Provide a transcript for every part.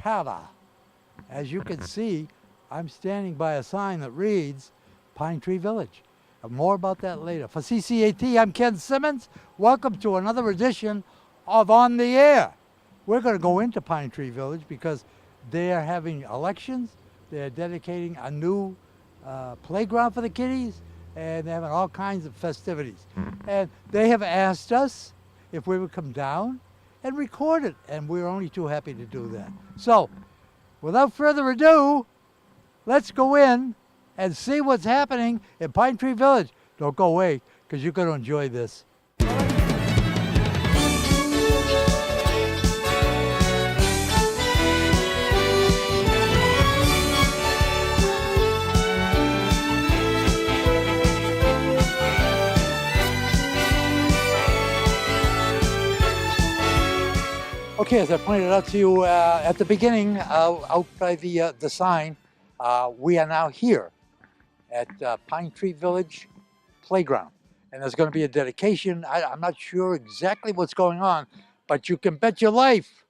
Carter. As you can see, I'm standing by a sign that reads Pinetree Village. And more about that later. For CCAT, I'm Ken Simmons. Welcome to another edition of On the Air. We're going to go into Pinetree Village because they are having elections. They're dedicating a new playground for the kiddies, and they're having all kinds of festivities. And they have asked us if we would come down and record it, and we're only too happy to do that. So, without further ado, let's go in and see what's happening in Pinetree Village. Don't go away, because you're going to enjoy this. Okay, as I pointed out to you at the beginning, out by the sign, we are now here at Pinetree Village Playground. And there's going to be a dedication. I'm not sure exactly what's going on, but you can bet your life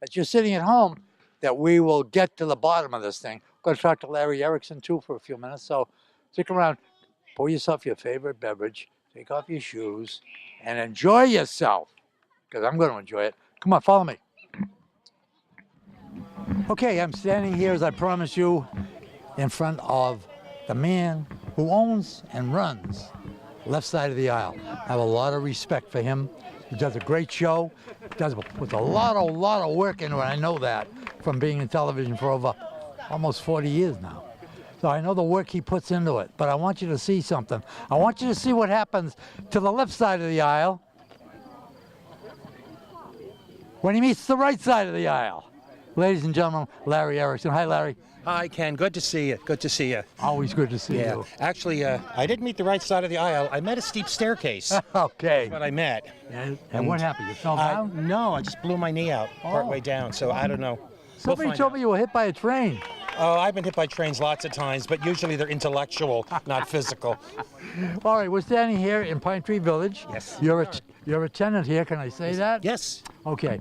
that you're sitting at home that we will get to the bottom of this thing. I'm going to talk to Larry Erickson too for a few minutes, so stick around. Pour yourself your favorite beverage, take off your shoes, and enjoy yourself, because I'm going to enjoy it. Come on, follow me. Okay, I'm standing here, as I promised you, in front of the man who owns and runs left side of the aisle. I have a lot of respect for him. He does a great show. Does with a lot of work into it. I know that from being in television for over almost 40 years now. So I know the work he puts into it. But I want you to see something. I want you to see what happens to the left side of the aisle when he meets the right side of the aisle. Ladies and gentlemen, Larry Erickson. Hi, Larry. Hi, Ken. Good to see you. Good to see you. Always good to see you. Actually, I didn't meet the right side of the aisle. I met a steep staircase. Okay. That's what I met. And what happened? You fell down? No, I just blew my knee out partway down, so I don't know. Somebody told me you were hit by a train. Oh, I've been hit by trains lots of times, but usually they're intellectual, not physical. All right, we're standing here in Pinetree Village. Yes. You're a tenant here, can I say that? Yes. Okay.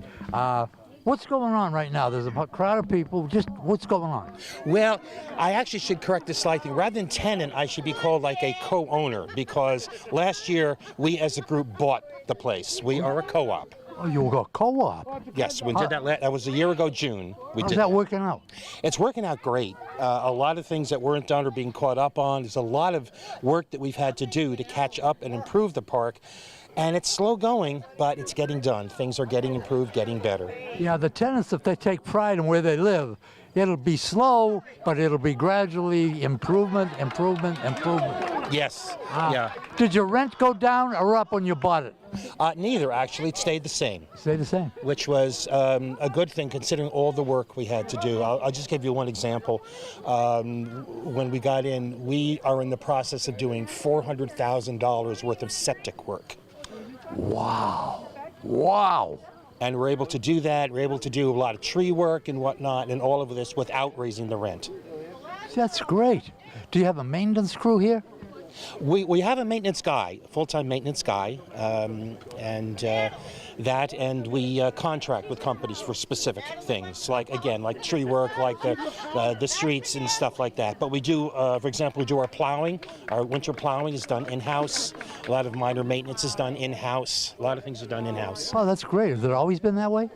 What's going on right now? There's a crowd of people. Just what's going on? Well, I actually should correct this slight thing. Rather than tenant, I should be called like a co-owner, because last year we as a group bought the place. We are a co-op. Oh, you were a co-op? Yes, we did that. That was a year ago, June. How's that working out? It's working out great. A lot of things that weren't done are being caught up on. There's a lot of work that we've had to do to catch up and improve the park. And it's slow going, but it's getting done. Things are getting improved, getting better. Yeah, the tenants, if they take pride in where they live, it'll be slow, but it'll be gradually improvement. Yes, yeah. Did your rent go down or up when you bought it? Neither, actually. It stayed the same. Stayed the same. Which was a good thing considering all the work we had to do. I'll just give you one example. When we got in, we are in the process of doing $400,000 worth of septic work. Wow. And we're able to do that. We're able to do a lot of tree work and whatnot and all of this without raising the rent. That's great. Do you have a maintenance crew here? We have a maintenance guy, full-time maintenance guy, and we contract with companies for specific things, like tree work, like the streets and stuff like that. But we do, for example, we do our plowing. Our winter plowing is done in-house. A lot of minor maintenance is done in-house. A lot of things are done in-house. Oh, that's great. Has it always been that way?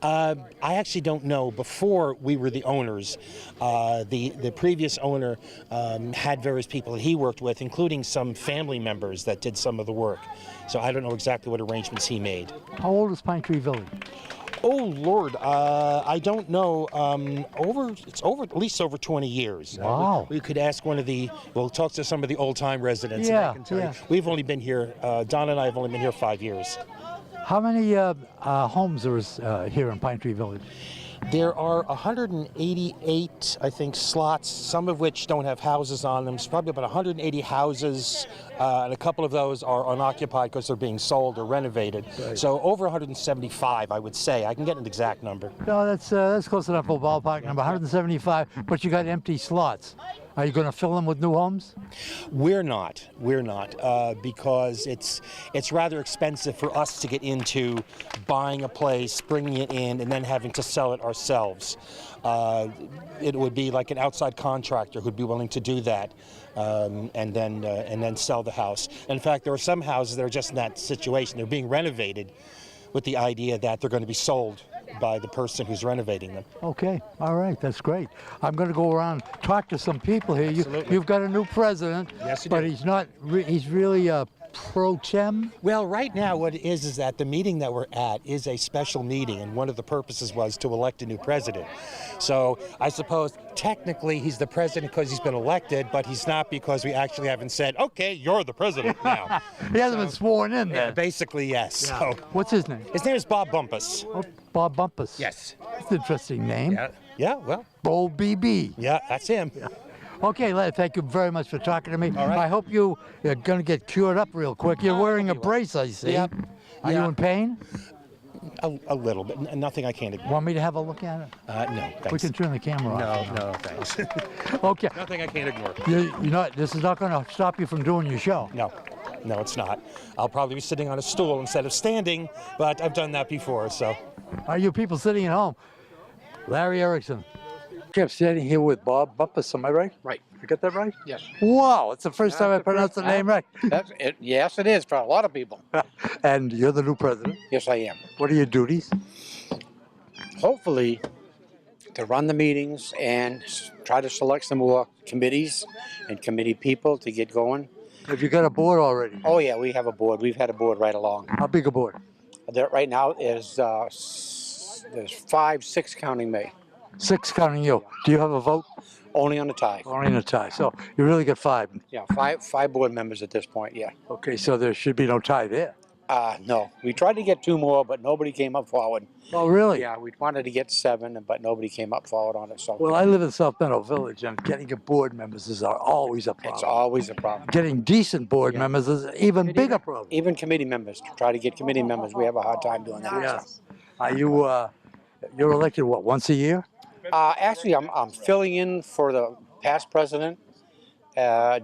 I actually don't know. Before we were the owners, the previous owner had various people that he worked with, including some family members that did some of the work. So I don't know exactly what arrangements he made. How old is Pinetree Village? Oh Lord, I don't know. It's at least over 20 years. Wow. We could ask we'll talk to some of the old-time residents. Yeah, and I can tell you. We've only been here. Don and I have only been here 5 years. How many homes there is here in Pinetree Village? There are 188, I think, slots, some of which don't have houses on them. It's probably about 180 houses, and a couple of those are unoccupied because they're being sold or renovated. Right. So over 175, I would say. I can get an exact number. No, that's close enough for a ballpark number, 175, but you got empty slots. Are you going to fill them with new homes? We're not, because it's rather expensive for us to get into buying a place, bringing it in, and then having to sell it ourselves. ourselves. It would be like an outside contractor who'd be willing to do that, and then sell the house. In fact, there are some houses that are just in that situation. They're being renovated with the idea that they're going to be sold by the person who's renovating them. Okay, all right, that's great. I'm going to go around talk to some people here. Absolutely. You've got a new president, Yes, you but do. he's not. He's really pro tem. Well, right now what it is that the meeting that we're at is a special meeting, and one of the purposes was to elect a new president. So I suppose technically he's the president because he's been elected, but he's not because we actually haven't said, okay, you're the president now. He hasn't been sworn in Yeah, then. basically, yes. Yeah. So What's his name? his name is Bob Bumpus. Oh, Bob Bumpus. Yes. That's an interesting name. Yeah, well, Bo BB. yeah, that's him. Okay, Larry, thank you very much for talking to me. All right. I hope you're going to get cured up real quick. You're wearing a brace, I see. Yep. Are you Yeah. in pain? A little bit. Nothing I can't ignore. Want me to have a look at it? No, thanks. We can turn the camera off. No, thanks. Okay. Nothing I can't ignore. You're not, this is not going to stop you from doing your show. No, it's not. I'll probably be sitting on a stool instead of standing, but I've done that before, so. Are you people sitting at home? Larry Erickson. Okay, I'm standing here with Bob Bumpus, am I right? Right. You got that right? Yes. Wow, it's the first time I the pronounced the first name right. That's it. Yes, it is for a lot of people. And you're the new president. Yes, I am. What are your duties? Hopefully, to run the meetings and try to select some more committees and committee people to get going. Have you got a board already? Oh yeah, we have a board. We've had a board right along. How big a board? There right now is there's 5, 6 counting me. 6 counting you. Do you have a vote? Only on the tie. Only in a tie. So you really got 5. Yeah, five board members at this point. Yeah. Okay, so there should be no tie there. No, we tried to get 2 more, but nobody came up forward. Oh, really? Yeah, we wanted to get 7, but nobody came up forward on it. So Well, I live in South Meadow Village, and getting a board members is always a problem. it's always a problem. Getting decent board Yeah. members is an even bigger problem. Even committee members, to try to get committee members, we have a hard time doing that. Yes. Are you, you're elected, what, once a year? Actually, I'm filling in for the past president,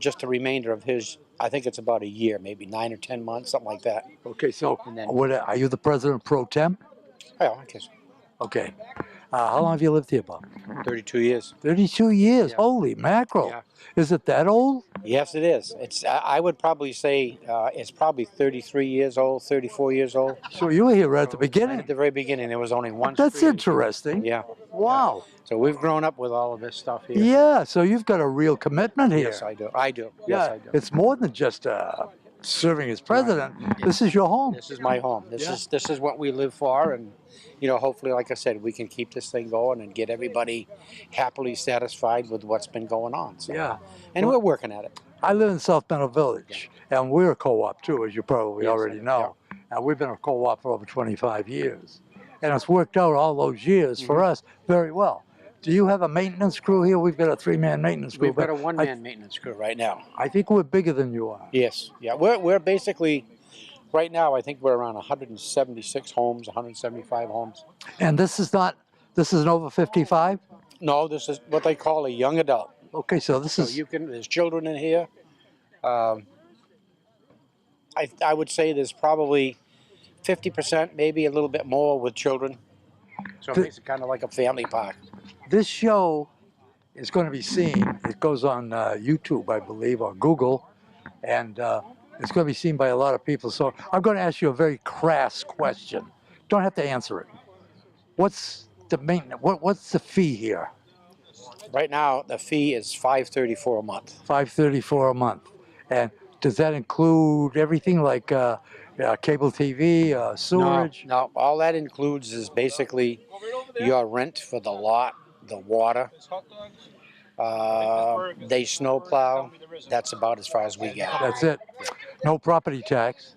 just a remainder of his, I think it's about a year, maybe 9 or 10 months, something like that. Okay, so And then- are you the president pro tem? Oh, I guess Okay. How long have you lived here, Bob? 32 years. 32 years. Yeah. Holy mackerel. Yeah. Is it that old? Yes, it is. I would probably say it's probably 33 years old, 34 years old. So you were here right at the Right beginning. at the very beginning, there was only one That's street. interesting. Yeah. Wow. So we've grown up with all of this stuff here. Yeah, so you've got a real commitment here. Yes, I do. I do. Yeah, Yes, I do. it's more than just serving as president. This is your home. This is my home. Yeah. This is what we live for, and hopefully, like I said, we can keep this thing going and get everybody happily satisfied with what's been going on. So, Yeah. and we're working at it. I live in South Meadow Village, and we're a co-op too, as you probably Yes, already know. And we've been a co-op for over 25 years. And it's worked out all those years for Mm-hmm. us very well. Do you have a maintenance crew here? We've got a 3-man maintenance crew. We've got a but one-man maintenance crew right now. I think we're bigger than you are. Yes, yeah, we're basically right now. I think we're around 176 homes, 175 homes. And this is an over 55? No, this is what they call a young adult. Okay, so this So is, there's children in here. I would say there's probably 50%, maybe a little bit more with children. So it makes it kind of like a family park. this show is going to be seen. It goes on YouTube, I believe, or Google. And it's going to be seen by a lot of people. So I'm going to ask you a very crass question. Don't have to answer it. What's the maintenance? What's the fee here? Right now, the fee is $534 a month. $534 a month. And does that include everything like cable TV, sewerage? No, all that includes is basically your rent for the lot, the water. They snowplow. That's about as far as we get. That's it. No property tax,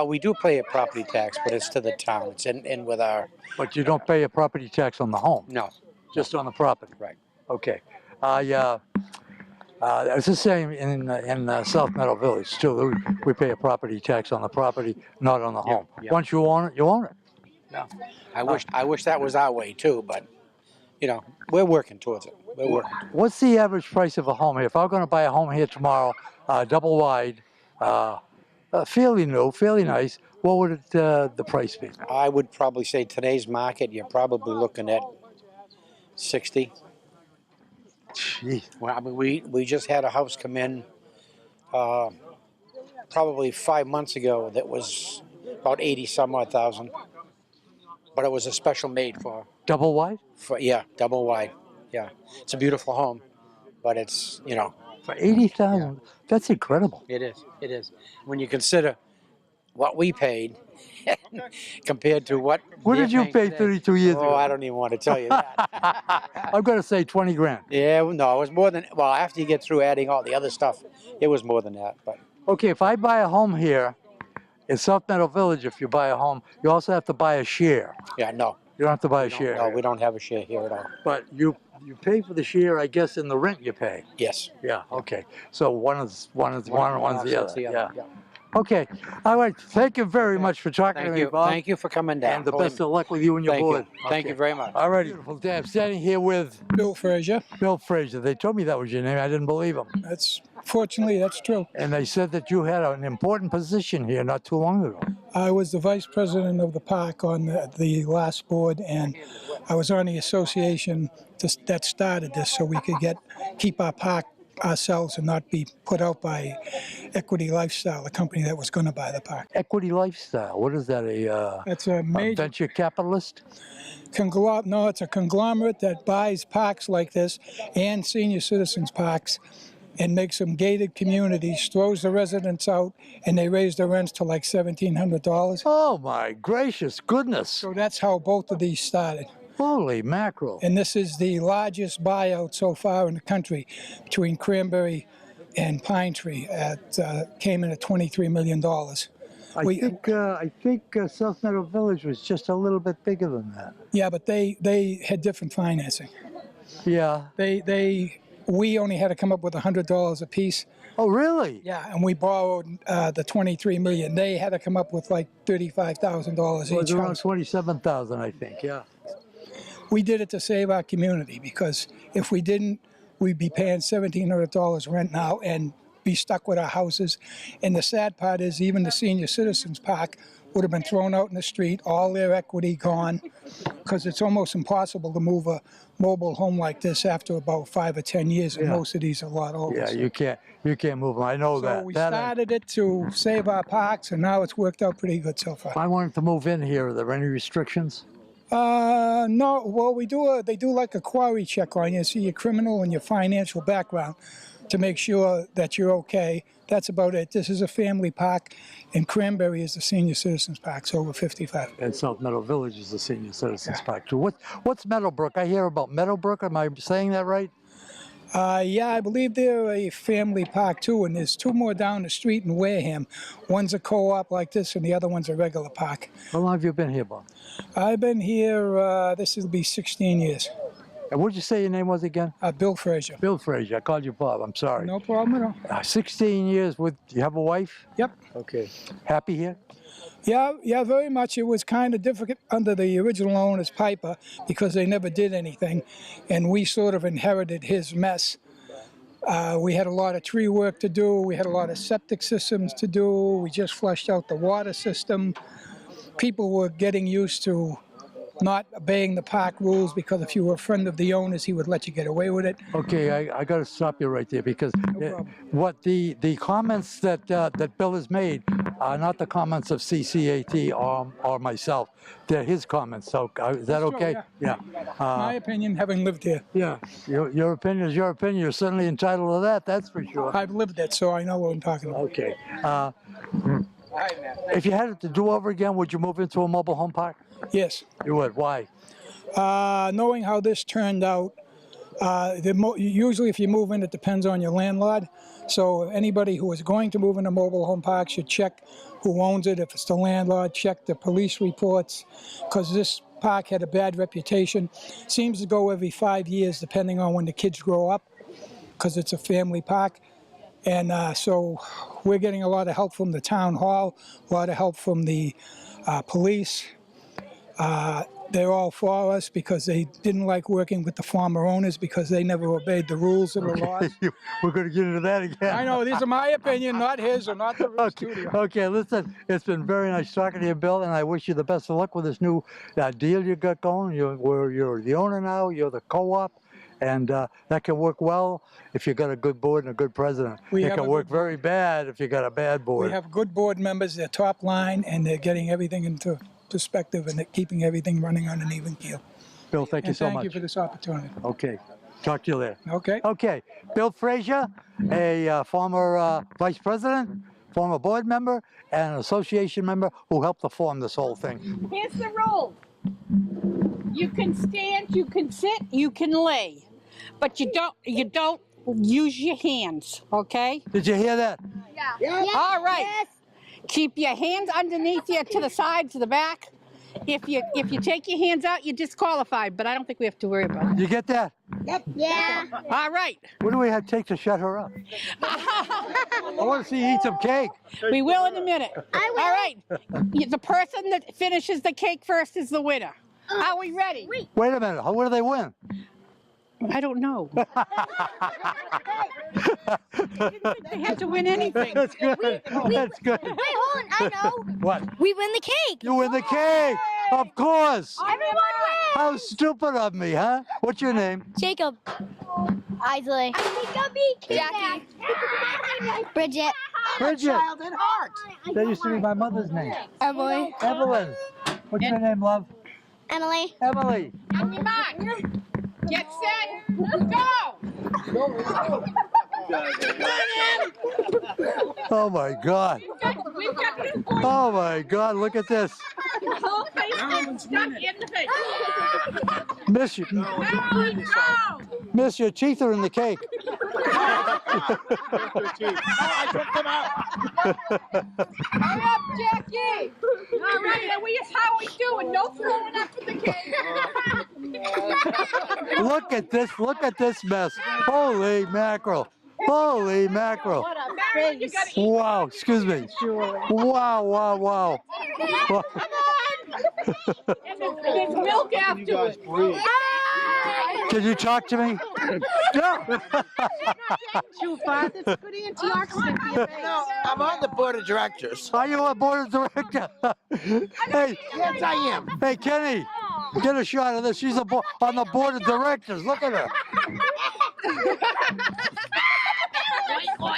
We do pay a property tax, but it's to the town. It's in with our, but you don't pay a property tax on the home, no, just on the property. right. Okay. It's the same in South Meadow Village too. We pay a property tax on the property, not on the home. yeah. Once you own it, you own it. I wish that was our way too, but we're working towards it. We're working. What's the average price of a home here? If I'm going to buy a home here tomorrow, double wide, fairly new, fairly nice, what would the price be? I would probably say today's market, you're probably looking at 60. Jeez. Well, I mean, we just had a house come in uh, probably 5 months ago that was about 80 some odd thousand, but it was a special made Double wide? for yeah, double wide. Yeah, it's a beautiful home, but it's For 80,000? That's incredible. it is. It is. When you consider what we paid compared to what What they're did you paying pay today. 32 years Oh, ago? I don't even want to tell you that. I'm going to say 20 grand. Yeah, well, no, it was more than. Well, after you get through adding all the other stuff, it was more than that. But Okay, if I buy a home here in South Meadow Village, if you buy a home, you also have to buy a share. yeah, no, You don't have to buy a we don't, share. no, we don't have a share here at all. But you pay for the share, I guess, in the rent you pay. Yes. Yeah. Okay. So one's one's the offsets other. yeah. Yeah. Okay. All right. Thank you very much for talking Thank to me, you. Bob. Thank you for coming down. And the Believe best me. of luck with you and your Thank board. you. Thank you very much. All right. Beautiful day. I'm standing here with Bill Frazier. Bill Frazier. They told me that was your name. I didn't believe them. Fortunately, that's true. And they said that you had an important position here not too long ago. I was the vice president of the park on the last board, and I was on the association that started this so we could keep our park ourselves and not be put out by Equity Lifestyle, the company that was going to buy the park. Equity Lifestyle. What is that? That's a A major venture capitalist? conglomerate. No, it's a conglomerate that buys parks like this and senior citizens parks and makes them gated communities, throws the residents out, and they raise the rents to like $1,700. Oh my gracious goodness! So that's how both of these started. Holy mackerel! And this is the largest buyout so far in the country between Cranberry and Pinetree. Came in at $23 million. I think South Meadow Village was just a little bit bigger than that. Yeah, but they had different financing. Yeah. We only had to come up with $100 a piece. Oh really? Yeah, and we borrowed the $23 million. They had to come up with like $35,000 It was each around house. 27,000, I think. Yeah. We did it to save our community because if we didn't, we'd be paying $1,700 rent now and be stuck with our houses. And the sad part is even the senior citizens park would have been thrown out in the street, all their equity gone, because it's almost impossible to move a mobile home like this after about 5 or 10 years, and Yeah. most of these are a lot older. Yeah, So you can't move them. I know so that. we That started it to save our parks, and now it's worked out pretty good so far. if I wanted to move in here, are there any restrictions? No. Well, they do like a quarry check on you, see your criminal and your financial background, to make sure that you're okay. That's about it. This is a family park, and Cranberry is the senior citizens park, so over 55. And South Meadow Village is the senior citizens park too. What's Meadowbrook? I hear about Meadowbrook. Am I saying that right? Yeah, I believe they're a family park too, and there's two more down the street in Wareham. One's a co-op like this, and the other one's a regular park. How long have you been here, Bob? I've been here, this will be 16 years. And what did you say your name was again? Bill Frazier. Bill Frazier. I called you Bob. I'm sorry. No problem at all. 16 years with. You have a wife? Yep. Okay. Happy here? Yeah, very much. It was kind of difficult under the original owner's Piper because they never did anything, and we sort of inherited his mess. We had a lot of tree work to do. We had a lot of septic systems to do. We just flushed out the water system. People were getting used to not obeying the park rules because if you were a friend of the owner's, he would let you get away with it. Okay, I got to stop you right there because problem. what the comments that Bill has made are not the comments of CCAT or myself. They're his comments. So is that true, okay? yeah. My opinion, having lived here, Yeah. Your opinion is your opinion. You're certainly entitled to that. That's for sure. I've lived it, so I know what I'm talking about. Okay. If you had it to do over again, would you move into a mobile home park? Yes. You would. Why? Knowing how this turned out, usually if you move in, it depends on your landlord. So anybody who is going to move in a mobile home park should check who owns it. If it's the landlord, check the police reports, because this park had a bad reputation. Seems to go every 5 years, depending on when the kids grow up, because it's a family park. And so we're getting a lot of help from the town hall, a lot of help from the police. they're all for us because they didn't like working with the former owners because they never obeyed the rules or the laws. We're going to get into that again. I know, these are my opinion, not his or not the studio. Okay, listen, it's been very nice talking to you, Bill, and I wish you the best of luck with this new deal you got going. You're the owner now, you're the co-op, and that can work well if you got a good board and a good president. We It have can a work good very bad if you got a bad board. We have good board members, they're top line, and they're getting everything into perspective and they're keeping everything running on an even keel. Bill, thank you And so much. thank you for this opportunity. Okay, talk to you later. Okay? Okay, Bill Frazier, a former vice president, former board member, and an association member who helped to form this whole thing. Here's the rule. You can stand, you can sit, you can lay, but you don't use your hands, okay? Did you hear that? All right. Keep your hands underneath you to the side, to the back. If you take your hands out, you're disqualified, but I don't think we have to worry about it. You get that? Yeah. All right. What do we have to take to shut her up? I want to see you eat some cake. We will in a minute. All right. The person that finishes the cake first is the winner. Are we ready? Wait a minute. What do they win? I don't know. They had to win anything. That's good. That's good. Wait, hold on, I know. What? We win the cake. You win the cake. Of course. Everyone wins. How stupid of me, huh? What's your name? Jacob. Isley. Jackie. Bridget. Bridget. That used to be my mother's name. Emily. Evelyn. What's your name, love? Emily. Emily. Come on. Get set. Go. Oh my God. We've got this boy. Oh my God. Look at this. The whole face is stuck in the face. Miss you. No. Miss, your teeth are in the cake. Hurry up, Jackie. All right, and how we doing? No throwing up in the cake. Look at this. Look at this mess. Holy mackerel. Holy mackerel. Marilyn, you gotta eat. Wow. Excuse me. Wow, wow, wow. And there's milk afterwards. Can you talk to me? No. Too far. That's good antioxidant for your face. No, I'm on the board of directors. Are you a board of director? Hey, Yes, I am. hey, Kenny, get a shot of this. She's on the board of directors. Look at her.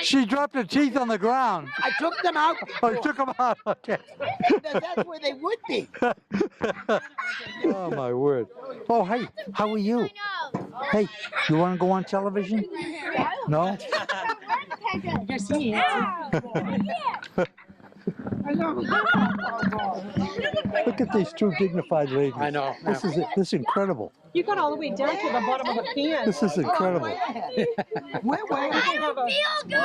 She dropped her teeth on the ground. I took them out. Oh, you took them out. Okay. That's where they would be. Oh, my word. Oh, hey, how are you? Hey, you want to go on television? No? Yes, he is. Look at these two dignified ladies. I know. This is incredible. You got all the way down to the bottom of the pan. This is incredible. Feel good.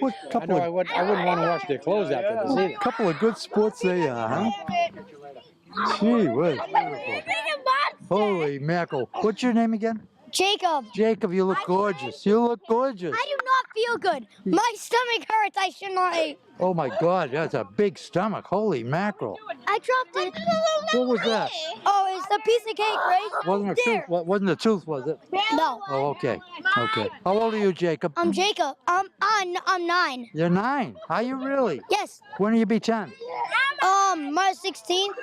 What I couple know of, I wouldn't want to wash their clothes after this either. couple of good sports they are, huh? Gee whiz, beautiful. Holy mackerel. What's your name again? Jacob. Jacob, you look gorgeous. You look gorgeous. I do not feel good. My stomach hurts. I should not eat. Oh my God, that's a big stomach. Holy mackerel. I dropped it. What was that? Oh, it's the piece of cake right Wasn't a there. tooth? Wasn't a tooth, was it? No. Oh, okay. Okay. How old are you, Jacob? I'm Jacob. I'm 9. You're 9. Are you really? Yes. When will you be 10? March 16th.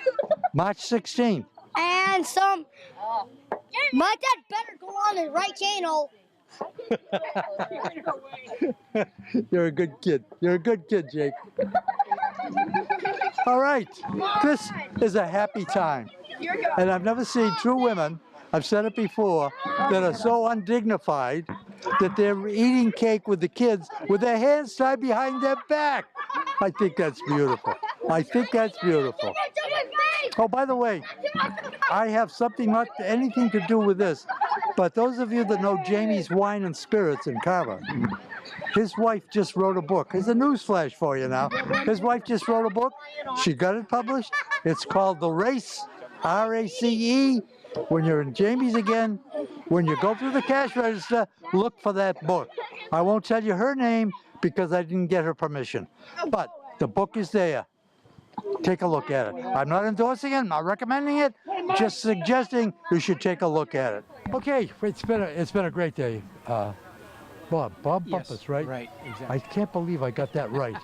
March 16th. And some. My dad better go on the right channel. You're a good kid. You're a good kid, Jake. All right. This is a happy time. And I've never seen two women, I've said it before, that are so undignified that they're eating cake with the kids with their hands tied behind their back. I think that's beautiful. I think that's beautiful. Oh, by the way, I have something not anything to do with this, but those of you that know Jamie's Wine and Spirits in Carver, his wife just wrote a book. Here's a news flash for you now. His wife just wrote a book. She got it published. It's called The Race, R-A-C-E. When you're in Jamie's again, when you go through the cash register, look for that book. I won't tell you her name because I didn't get her permission, but the book is there. Take a look at it. I'm not endorsing it, I'm not recommending it, just suggesting you should take a look at it. Okay, it's been a great day. Bob Bumpus, right? Right, exactly. I can't believe I got that right.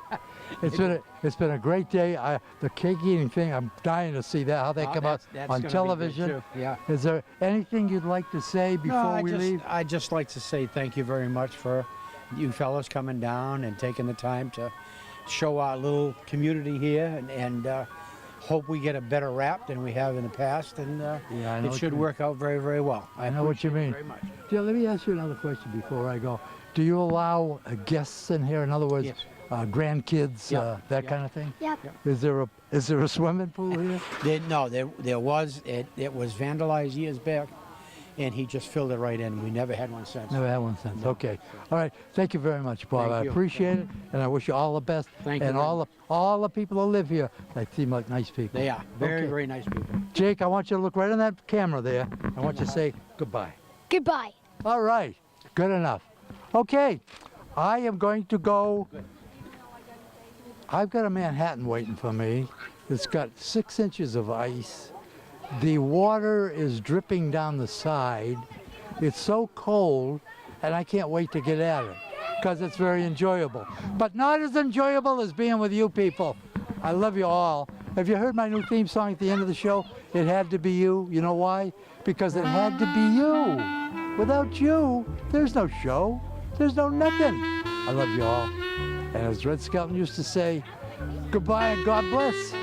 It's been a great day. The cake eating thing, I'm dying to see that, how they come out that's on gonna be good, television. too. Yeah. Is there anything you'd like to say before we leave? I'd just like to say thank you very much for you fellows coming down and taking the time to show our little community here, and hope we get a better rap than we have in the past, and Yeah, I know it what should you mean. work out very, very well. I know what you appreciate it mean. very much. Yeah, let me ask you another question before I go. Do you allow guests in here? In other words, Yes. grandkids, Yeah. that Yeah. kind of thing? Yep. Is there a swimming pool here? There was, it was vandalized years back, and he just filled it right in. We never had one since. Never had one since. Okay. All right. Thank you very much, Bob. Thank I you. appreciate it, and I wish you all the best. Thank you And very all the people that live here, they seem like nice people. They are very, Okay. very nice people. Jake, I want you to look right on that camera there. I want you to say goodbye. Goodbye. All right. Good enough. Okay. I am going to go. I've got a Manhattan waiting for me. It's got 6 inches of ice. The water is dripping down the side. It's so cold, and I can't wait to get at it because it's very enjoyable. But not as enjoyable as being with you people. I love you all. Have you heard my new theme song at the end of the show? It had to be you. You know why? Because it had to be you. Without you, there's no show. There's no nothing. I love you all. And as Red Skelton used to say, goodbye and God bless.